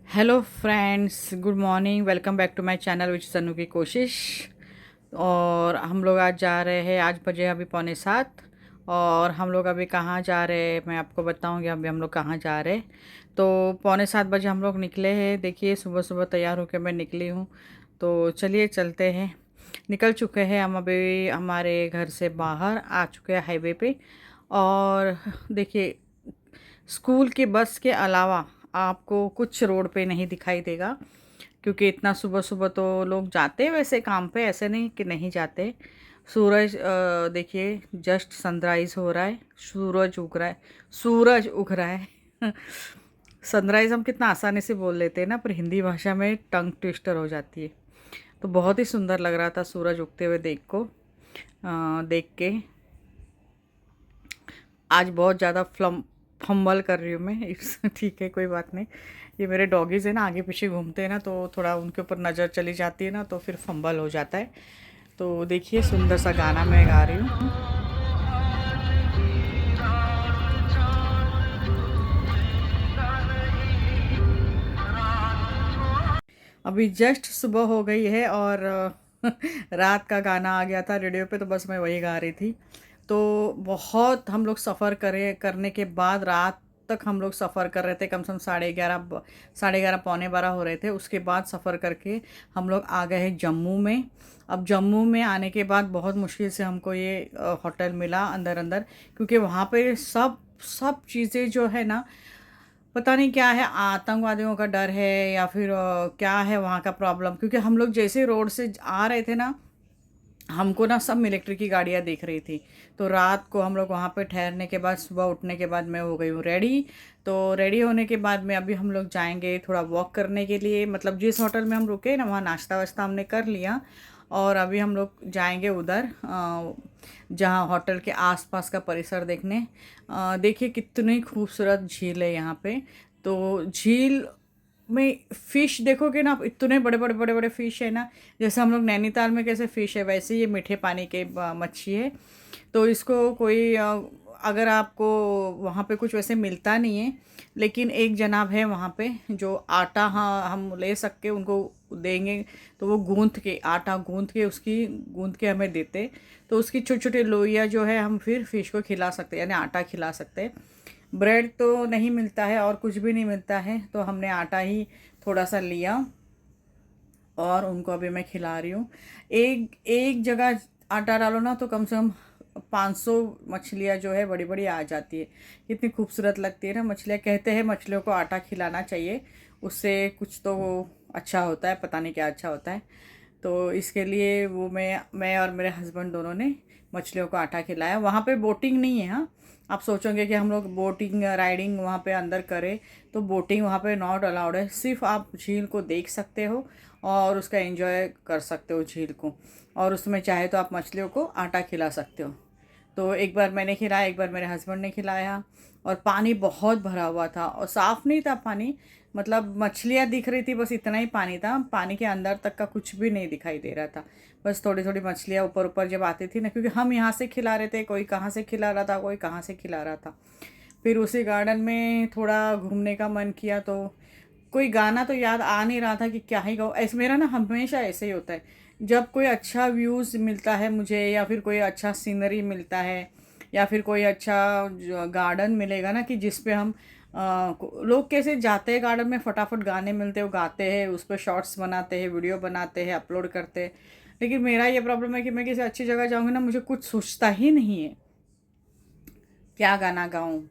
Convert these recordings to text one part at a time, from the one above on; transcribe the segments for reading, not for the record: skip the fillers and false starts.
Hello friends, good morning. Welcome back to my channel which Sannu की कोशिश। और हम लोग आज जा रहे हैं, आज बजे अभी 6:45। और हम लोग अभी कहाँ जा रहे हैं मैं आपको बताऊंगी। अभी हम लोग कहाँ जा रहे हैं, तो 6:45 हम लोग निकले हैं। देखिए, सुबह सुबह तैयार होकर मैं निकली हूँ। तो चलिए चलते हैं। निकल चुके हैं हम, अभी हमारे घर से बाहर आ चुके हैं हाईवे पे। और देखिए, स्कूल के बस के अलावा आपको कुछ रोड पे नहीं दिखाई देगा, क्योंकि इतना सुबह सुबह तो लोग जाते हैं वैसे काम पे, ऐसे नहीं कि नहीं जाते। सूरज देखिए, जस्ट सनराइज हो रहा है, सूरज उग रहा है, सूरज उग रहा है। सनराइज हम कितना आसानी से बोल लेते हैं ना, पर हिंदी भाषा में टंग ट्विस्टर हो जाती है। तो बहुत ही सुंदर लग रहा था सूरज उगते हुए देख के। आज बहुत ज़्यादा फंबल कर रही हूँ मैं। इट्स ठीक है, कोई बात नहीं। ये मेरे डॉगीज़ है ना, आगे पीछे घूमते हैं ना, तो थोड़ा उनके ऊपर नज़र चली जाती है ना, तो फिर फंबल हो जाता है। तो देखिए, सुंदर सा गाना मैं गा रही हूँ। अभी जस्ट सुबह हो गई है और रात का गाना आ गया था रेडियो पे, तो बस मैं वही गा रही थी। तो बहुत हम लोग सफ़र करने के बाद रात तक हम लोग सफ़र कर रहे थे। कम से कम 11:30 11:45 हो रहे थे। उसके बाद सफ़र करके हम लोग आ गए हैं जम्मू में। अब जम्मू में आने के बाद बहुत मुश्किल से हमको ये होटल मिला अंदर अंदर, क्योंकि वहाँ पे सब सब चीज़ें जो है ना, पता नहीं क्या है, आतंकवादियों का डर है या फिर क्या है वहाँ का प्रॉब्लम। क्योंकि हम लोग जैसे रोड से आ रहे थे ना, हमको ना सब मिलिट्री की गाड़ियाँ दिख रही थी। तो रात को हम लोग वहाँ पे ठहरने के बाद, सुबह उठने के बाद मैं हो गई हूँ रेडी। तो रेडी होने के बाद में अभी हम लोग जाएंगे थोड़ा वॉक करने के लिए। मतलब जिस होटल में हम रुके ना, वहाँ नाश्ता वाश्ता हमने कर लिया। और अभी हम लोग जाएंगे उधर, जहाँ होटल के आसपास का परिसर देखने। देखिए, कितनी खूबसूरत झील है यहाँ पे। तो झील में फ़िश देखोगे ना आप, इतने बड़े बड़े बड़े बड़े फ़िश है ना। जैसे हम लोग नैनीताल में कैसे फ़िश है, वैसे ये मीठे पानी के मच्छी है। तो इसको कोई अगर आपको वहाँ पे कुछ वैसे मिलता नहीं है, लेकिन एक जनाब है वहाँ पे जो आटा, हाँ, हम ले सकते उनको देंगे। तो वो गूँथ के, आटा गूँथ के, उसकी गूँथ के हमें देते। तो उसकी छोटी छोटी लोइयाँ जो है, हम फिर फ़िश को खिला सकते हैं, यानी आटा खिला सकते हैं। ब्रेड तो नहीं मिलता है और कुछ भी नहीं मिलता है, तो हमने आटा ही थोड़ा सा लिया और उनको अभी मैं खिला रही हूँ। एक एक जगह आटा डालो ना, तो कम से कम 500 मछलियाँ जो है बड़ी बड़ी आ जाती है। कितनी खूबसूरत लगती है ना मछलियाँ। कहते हैं मछलियों को आटा खिलाना चाहिए, उससे कुछ तो अच्छा होता है, पता नहीं क्या अच्छा होता है। तो इसके लिए वो मैं और मेरे हस्बैंड दोनों ने मछलियों को आटा खिलाया। वहाँ पे बोटिंग नहीं है, हाँ। आप सोचोगे कि हम लोग बोटिंग राइडिंग वहाँ पे अंदर करें, तो बोटिंग वहाँ पे नॉट अलाउड है। सिर्फ आप झील को देख सकते हो और उसका एंजॉय कर सकते हो झील को। और उसमें चाहे तो आप मछलियों को आटा खिला सकते हो। तो एक बार मैंने खिलाया, एक बार मेरे हस्बैंड ने खिलाया। और पानी बहुत भरा हुआ था और साफ़ नहीं था पानी। मतलब मछलियाँ दिख रही थी, बस इतना ही पानी था। पानी के अंदर तक का कुछ भी नहीं दिखाई दे रहा था। बस थोड़ी थोड़ी मछलियाँ ऊपर ऊपर जब आती थी ना, क्योंकि हम यहाँ से खिला रहे थे, कोई कहाँ से खिला रहा था, कोई कहाँ से खिला रहा था। फिर उसी गार्डन में थोड़ा घूमने का मन किया, तो कोई गाना तो याद आ नहीं रहा था कि क्या ही गाऊँ। ऐसे मेरा ना हमेशा ऐसे ही होता है, जब कोई अच्छा व्यूज़ मिलता है मुझे, या फिर कोई अच्छा सीनरी मिलता है, या फिर कोई अच्छा गार्डन मिलेगा ना, कि जिस पे हम लोग कैसे जाते हैं गार्डन में, फटाफट गाने मिलते हैं, वो गाते हैं, उस पर शॉर्ट्स बनाते हैं, वीडियो बनाते हैं, अपलोड करते हैं। लेकिन मेरा ये प्रॉब्लम है कि मैं किसी अच्छी जगह जाऊँगी ना, मुझे कुछ सोचता ही नहीं है क्या गाना गाऊं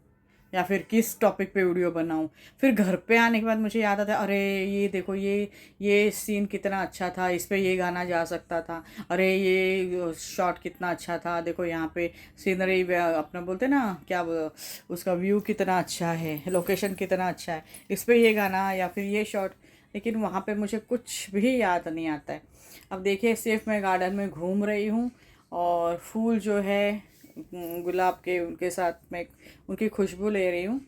या फिर किस टॉपिक पे वीडियो बनाऊं। फिर घर पे आने के बाद मुझे याद आता है, अरे ये देखो, ये सीन कितना अच्छा था, इस पे ये गाना जा सकता था। अरे ये शॉट कितना अच्छा था, देखो यहाँ पे सीनरी अपना बोलते ना क्या उसका व्यू कितना अच्छा है, लोकेशन कितना अच्छा है, इस पे ये गाना या फिर ये शॉट। लेकिन वहाँ पे मुझे कुछ भी याद नहीं आता है। अब देखिए, सिर्फ मैं गार्डन में घूम रही हूँ और फूल जो है गुलाब के, उनके साथ मैं उनकी खुशबू ले रही हूँ।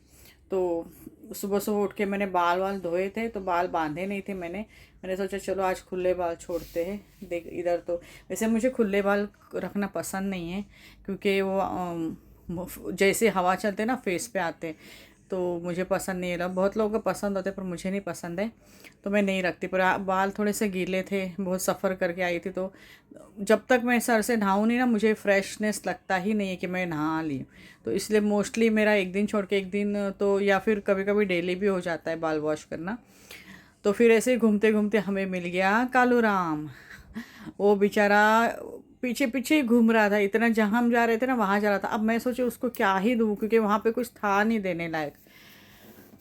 तो सुबह सुबह उठ के मैंने बाल वाल धोए थे, तो बाल बांधे नहीं थे मैंने सोचा चलो आज खुले बाल छोड़ते हैं। देख इधर, तो वैसे मुझे खुले बाल रखना पसंद नहीं है, क्योंकि वो जैसे हवा चलते ना फेस पे आते हैं। तो मुझे पसंद नहीं है। बहुत लोगों को पसंद होते पर मुझे नहीं पसंद है, तो मैं नहीं रखती। पर बाल थोड़े से गीले थे, बहुत सफ़र करके आई थी, तो जब तक मैं सर से नहाऊँ नहीं ना, मुझे फ्रेशनेस लगता ही नहीं है कि मैं नहा ली। तो इसलिए मोस्टली मेरा एक दिन छोड़ के एक दिन, तो या फिर कभी कभी डेली भी हो जाता है बाल वॉश करना। तो फिर ऐसे ही घूमते घूमते हमें मिल गया कालू राम। वो बेचारा पीछे पीछे ही घूम रहा था, इतना जहाँ हम जा रहे थे ना वहाँ जा रहा था। अब मैं सोची उसको क्या ही दूँ, क्योंकि वहाँ पे कुछ था नहीं देने लायक।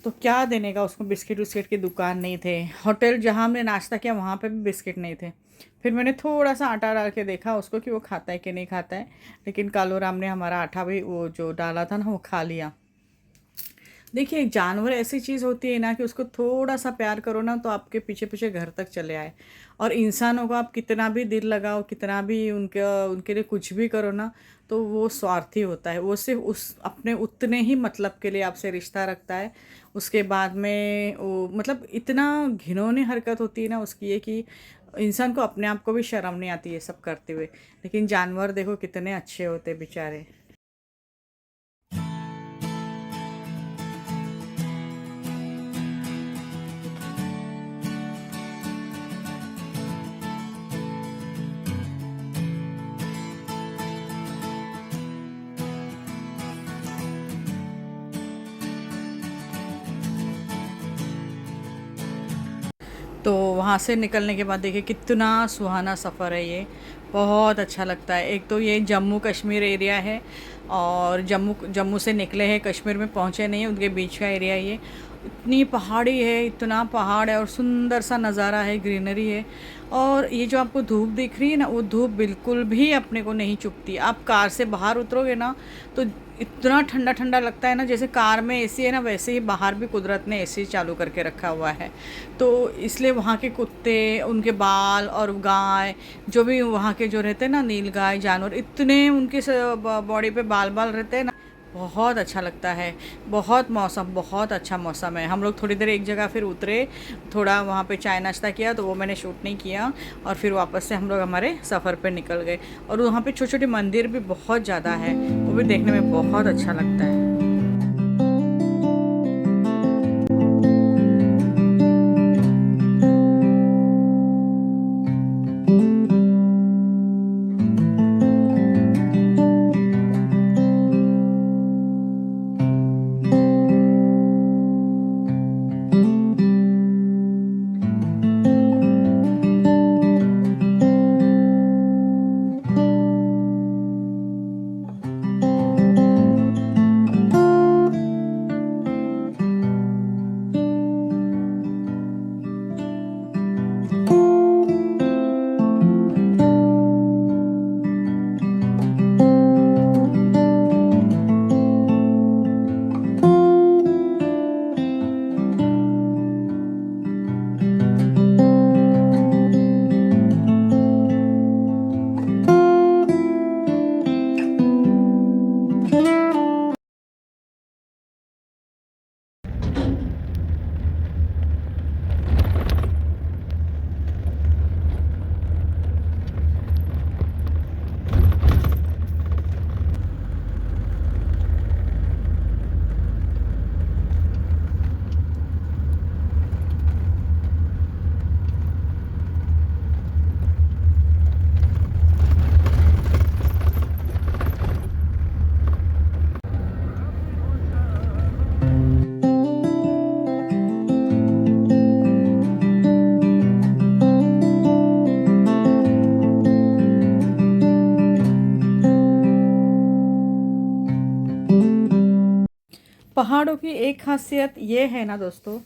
तो क्या देने का उसको, बिस्किट उस्किट की दुकान नहीं थे। होटल जहाँ हमने नाश्ता किया वहाँ पे भी बिस्किट नहीं थे। फिर मैंने थोड़ा सा आटा डाल के देखा उसको कि वो खाता है कि नहीं खाता है, लेकिन कालू राम ने हमारा आटा भी वो जो डाला था ना वो खा लिया। देखिए, एक जानवर ऐसी चीज़ होती है ना कि उसको थोड़ा सा प्यार करो ना तो आपके पीछे पीछे घर तक चले आए। और इंसानों को आप कितना भी दिल लगाओ, कितना भी उनके लिए कुछ भी करो ना, तो वो स्वार्थी होता है। वो सिर्फ उस अपने उतने ही मतलब के लिए आपसे रिश्ता रखता है। उसके बाद में वो मतलब इतना घिनौनी हरकत होती है ना उसकी, ये कि इंसान को अपने आप को भी शर्म नहीं आती ये सब करते हुए। लेकिन जानवर देखो कितने अच्छे होते बेचारे। तो वहाँ से निकलने के बाद देखिए कितना सुहाना सफ़र है ये, बहुत अच्छा लगता है। एक तो ये जम्मू कश्मीर एरिया है, और जम्मू जम्मू से निकले हैं, कश्मीर में पहुँचे नहीं हैं, उनके बीच का एरिया ये। इतनी पहाड़ी है, इतना पहाड़ है और सुंदर सा नज़ारा है, ग्रीनरी है। और ये जो आपको धूप दिख रही है ना, वो धूप बिल्कुल भी अपने को नहीं चुभती। आप कार से बाहर उतरोगे ना तो इतना ठंडा ठंडा लगता है ना, जैसे कार में एसी है ना वैसे ही बाहर भी कुदरत ने एसी चालू करके रखा हुआ है। तो इसलिए वहाँ के कुत्ते, उनके बाल और गाय, जो भी वहाँ के जो रहते हैं ना नील गाय जानवर, इतने उनके बॉडी पे बाल बाल रहते हैं ना, बहुत अच्छा लगता है। बहुत अच्छा मौसम है। हम लोग थोड़ी देर एक जगह फिर उतरे, थोड़ा वहाँ पे चाय नाश्ता किया, तो वो मैंने शूट नहीं किया। और फिर वापस से हम लोग हमारे सफ़र पे निकल गए। और वहाँ पे छोटे छोटे मंदिर भी बहुत ज़्यादा है, वो भी देखने में बहुत अच्छा लगता है। पहाड़ों की एक खासियत ये है ना दोस्तों,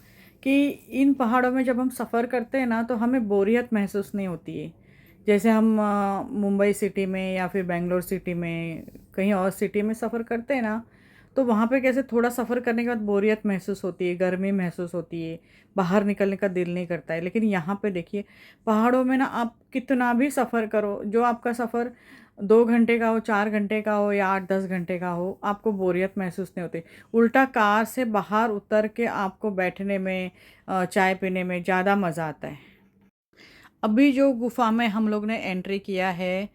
कि इन पहाड़ों में जब हम सफ़र करते हैं ना तो हमें बोरियत महसूस नहीं होती है। जैसे हम मुंबई सिटी में या फिर बेंगलोर सिटी में कहीं और सिटी में सफ़र करते हैं ना, तो वहाँ पे कैसे थोड़ा सफ़र करने के बाद बोरियत महसूस होती है, गर्मी महसूस होती है, बाहर निकलने का दिल नहीं करता है। लेकिन यहाँ पे देखिए, पहाड़ों में ना आप कितना भी सफ़र करो, जो आपका सफ़र 2 घंटे का हो, 4 घंटे का हो या 8-10 घंटे का हो, आपको बोरियत महसूस नहीं होती। उल्टा कार से बाहर उतर के आपको बैठने में, चाय पीने में ज़्यादा मज़ा आता है। अभी जो गुफ़ा में हम लोग ने एंट्री किया है,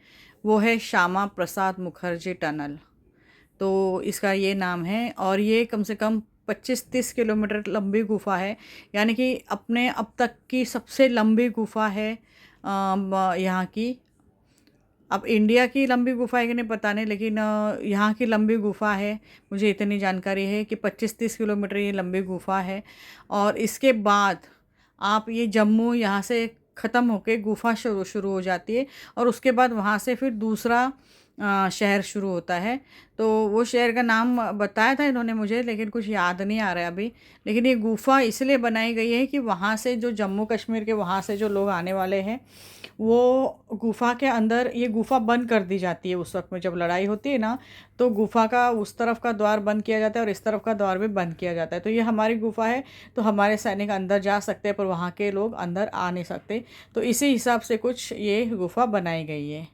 वो है श्यामा प्रसाद मुखर्जी टनल। तो इसका ये नाम है, और ये कम से कम 25-30 किलोमीटर लंबी गुफ़ा है, यानी कि अपने अब तक की सबसे लंबी गुफ़ा है यहाँ की। अब इंडिया की लंबी गुफ़ा है कि नहीं पता नहीं, लेकिन यहाँ की लंबी गुफ़ा है, मुझे इतनी जानकारी है कि 25-30 किलोमीटर ये लंबी गुफ़ा है। और इसके बाद आप ये जम्मू यहाँ से ख़त्म होके गुफ़ा शुरू शुरू हो जाती है, और उसके बाद वहाँ से फिर दूसरा शहर शुरू होता है। तो वो शहर का नाम बताया था इन्होंने मुझे, लेकिन कुछ याद नहीं आ रहा है अभी। लेकिन ये गुफ़ा इसलिए बनाई गई है कि वहाँ से जो जम्मू कश्मीर के वहाँ से जो लोग आने वाले हैं, वो गुफ़ा के अंदर, ये गुफ़ा बंद कर दी जाती है उस वक़्त में जब लड़ाई होती है ना, तो गुफ़ा का उस तरफ का द्वार बंद किया जाता है और इस तरफ का द्वार भी बंद किया जाता है। तो ये हमारी गुफ़ा है, तो हमारे सैनिक अंदर जा सकते हैं, पर वहाँ के लोग अंदर आ नहीं सकते। तो इसी हिसाब से कुछ ये गुफ़ा बनाई गई है।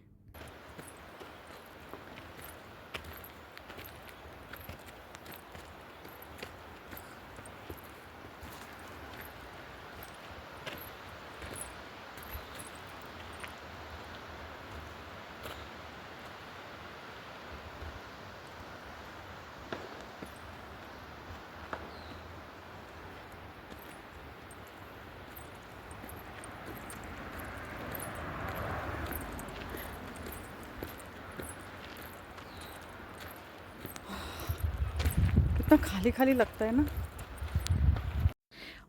कितना खाली-खाली लगता है ना।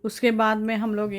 उसके बाद में हम लोग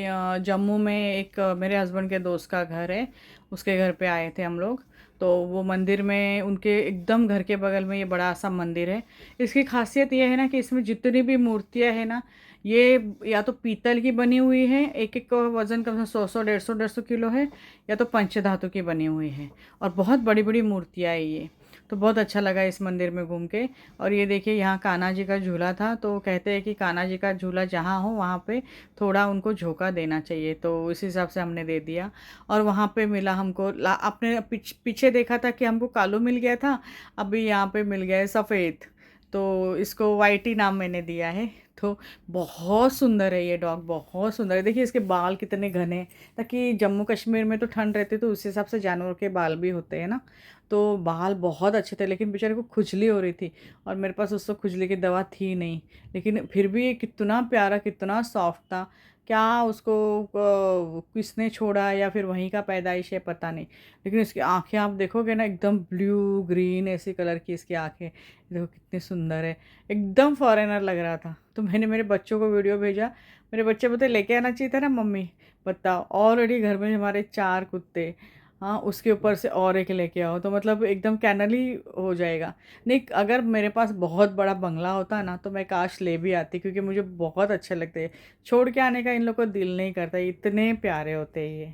जम्मू में एक मेरे हस्बैंड के दोस्त का घर है, उसके घर पे आए थे हम लोग। तो वो मंदिर में उनके एकदम घर के बगल में ये बड़ा सा मंदिर है। इसकी खासियत ये है ना कि इसमें जितनी भी मूर्तियाँ हैं ना, ये या तो पीतल की बनी हुई है, एक एक का वज़न कम से 100-100 150-150 किलो है, या तो पंचधातु की बनी हुई है, और बहुत बड़ी बड़ी मूर्तियाँ है ये। तो बहुत अच्छा लगा इस मंदिर में घूम के। और ये देखिए यहाँ कान्हा जी का झूला था, तो कहते हैं कि कान्हा जी का झूला जहाँ हो वहाँ पे थोड़ा उनको झोंका देना चाहिए, तो इस हिसाब से हमने दे दिया। और वहाँ पे मिला हमको आपने पीछे देखा था कि हमको कालू मिल गया था, अभी यहाँ पे मिल गया है सफ़ेद। तो इसको वाइटी नाम मैंने दिया है। तो बहुत सुंदर है ये डॉग, बहुत सुंदर है। देखिए इसके बाल कितने घने हैं, ताकि जम्मू कश्मीर में तो ठंड रहती है, तो उस हिसाब से जानवरों के बाल भी होते हैं ना। तो बाल बहुत अच्छे थे, लेकिन बेचारे को खुजली हो रही थी, और मेरे पास उस वक्त खुजली की दवा थी नहीं। लेकिन फिर भी ये कितना प्यारा, कितना सॉफ्ट था। क्या उसको किसने छोड़ा, या फिर वहीं का पैदाइश है, पता नहीं। लेकिन इसकी आंखें आप देखोगे ना, एकदम ब्लू ग्रीन ऐसी कलर की इसकी आंखें, देखो कितनी सुंदर है। एकदम फॉरेनर लग रहा था। तो मैंने मेरे बच्चों को वीडियो भेजा, मेरे बच्चे बोलते लेके आना चाहिए था ना मम्मी। बताओ, ऑलरेडी घर में हमारे 4 कुत्ते, हाँ उसके ऊपर से और एक लेके आओ, तो मतलब एकदम कैनल ही हो जाएगा। नहीं, अगर मेरे पास बहुत बड़ा बंगला होता ना, तो मैं काश ले भी आती, क्योंकि मुझे बहुत अच्छे लगते हैं। छोड़ के आने का इन लोग को दिल नहीं करता, इतने प्यारे होते हैं ये।